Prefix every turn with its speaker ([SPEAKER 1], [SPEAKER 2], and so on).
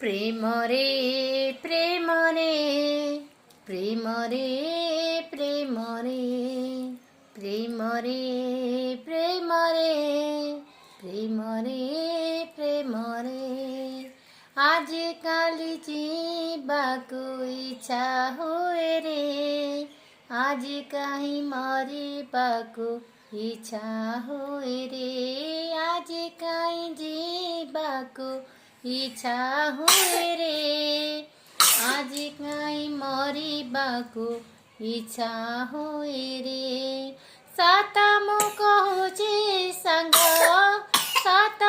[SPEAKER 1] प्रेम रे प्रेम रे प्रेम रे प्रेम रे प्रेम रे प्रेम रे प्रेम रे प्रेम रे आजकल जीवाको इच्छा हुए रे आज कहीं मरिबाको इच्छा हुए रे आज कहीं जीवाको इच्छा हुए रे आज कहीं मरिबाको इच्छा हुए रे साता मु कहूची संग सात